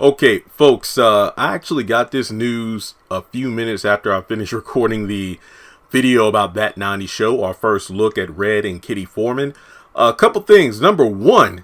Okay, folks, I actually got this news a few minutes after I finished recording the video about That 90s Show, our first look at Red and Kitty Foreman. A couple things. Number one,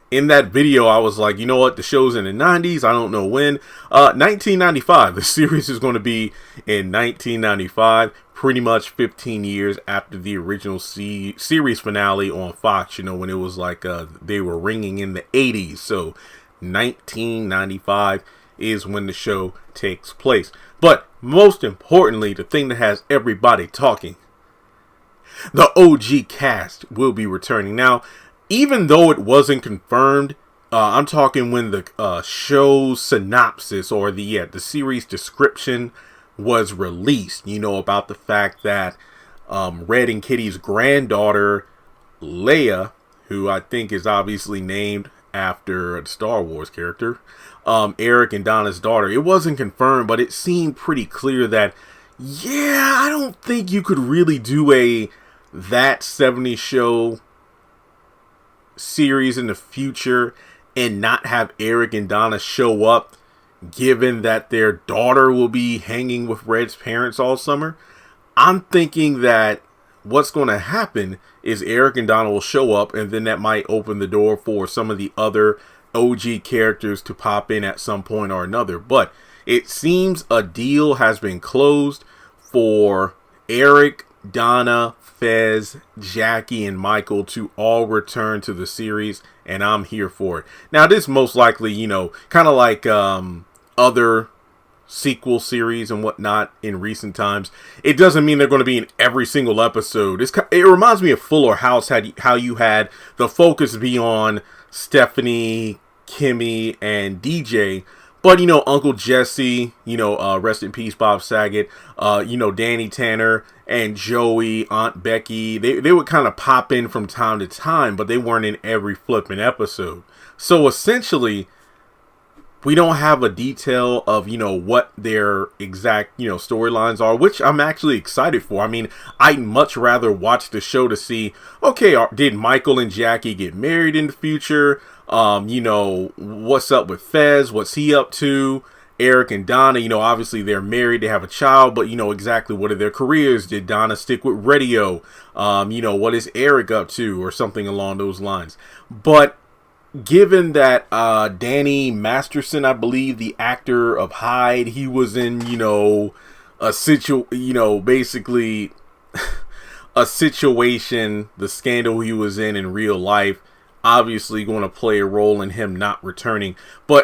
in that video, I was like, you know what, the show's in the 90s, I don't know when. 1995, the series is going to be in 1995, pretty much 15 years after the original series finale on Fox, you know, when it was like they were ringing in the 80s. So 1995 is when the show takes place. But most importantly, the thing that has everybody talking, the OG cast will be returning. Now, even though it wasn't confirmed, I'm talking when the show's synopsis or the series description was released, you know, about the fact that Red and Kitty's granddaughter, Leia, who I think is obviously named after a Star Wars character, Eric and Donna's daughter. It wasn't confirmed, but it seemed pretty clear that, yeah, I don't think you could really do a That 70s Show series in the future and not have Eric and Donna show up, given that their daughter will be hanging with Red's parents all summer. I'm thinking that what's going to happen is Eric and Donna will show up, and then that might open the door for some of the other OG characters to pop in at some point or another. But it seems a deal has been closed for Eric, Donna, Fez, Jackie, and Michael to all return to the series, and I'm here for it. Now, this most likely, you know, kind of like other sequel series and whatnot in recent times. It doesn't mean they're going to be in every single episode. It reminds me of Fuller House, how you had the focus be on Stephanie, Kimmy, and DJ. But, you know, Uncle Jesse, you know, rest in peace, Bob Saget, you know, Danny Tanner and Joey, Aunt Becky, they would kind of pop in from time to time, but they weren't in every flipping episode. So essentially, we don't have a detail of, you know, what their exact, you know, storylines are, which I'm actually excited for. I mean, I'd much rather watch the show to see, okay, did Michael and Jackie get married in the future? You know, what's up with Fez? What's he up to? Eric and Donna, you know, obviously they're married, they have a child, but you know exactly what are their careers. Did Donna stick with radio? You know, what is Eric up to, or something along those lines. But given that Danny Masterson, I believe, the actor of Hyde, he was in, you know, basically a situation, the scandal he was in real life, obviously going to play a role in him not returning.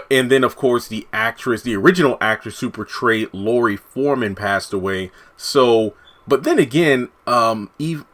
And then of course the original actress who portrayed Lori Foreman passed away. So, but then again,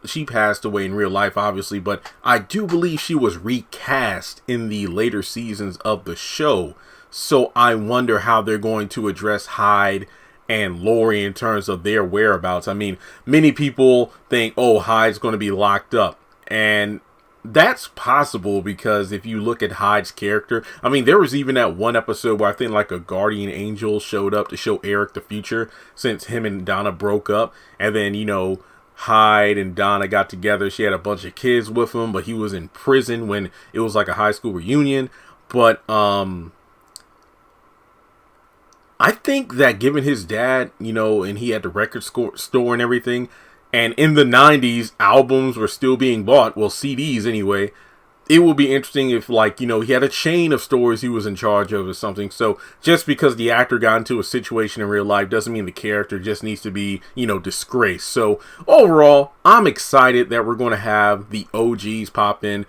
she passed away in real life, obviously, but I do believe she was recast in the later seasons of the show. So I wonder how they're going to address Hyde and Lori in terms of their whereabouts. I mean, many people think, oh, Hyde's going to be locked up. And that's possible, because if you look at Hyde's character, I mean, there was even that one episode where I think like a guardian angel showed up to show Eric the future, since him and Donna broke up. And then, you know, Hyde and Donna got together. She had a bunch of kids with him, but he was in prison when it was like a high school reunion. But I think that given his dad, you know, and he had the record store and everything, and in the 90s, albums were still being bought, well, CDs anyway, it would be interesting if, like, you know, he had a chain of stores he was in charge of or something. So just because the actor got into a situation in real life doesn't mean the character just needs to be, you know, disgraced. So overall, I'm excited that we're going to have the OGs pop in.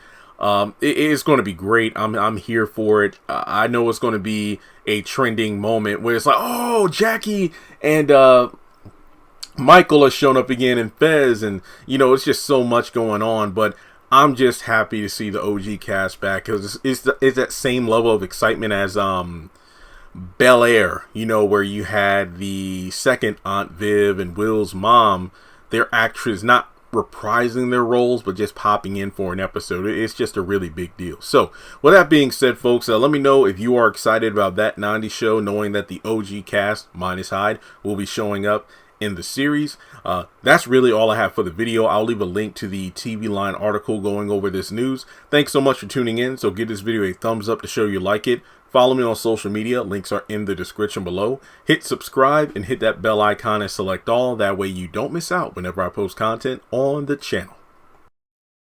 It's going to be great. I'm here for it. I know it's going to be a trending moment where it's like, oh, Jackie and Michael has shown up again, and Fez, and you know, it's just so much going on. But I'm just happy to see the OG cast back, because it's that same level of excitement as Bel Air, you know, where you had the second Aunt Viv and Will's mom, their actress not reprising their roles, but just popping in for an episode. It's just a really big deal. So with that being said, folks, let me know if you are excited about That 90s Show, knowing that the OG cast minus Hyde will be showing up in the series. That's really all I have for the video. I'll leave a link to the TV Line article going over this news. Thanks so much for tuning in. So give this video a thumbs up to show you like it. Follow me on social media. Links are in the description below. Hit subscribe and hit that bell icon and select all. That way you don't miss out whenever I post content on the channel.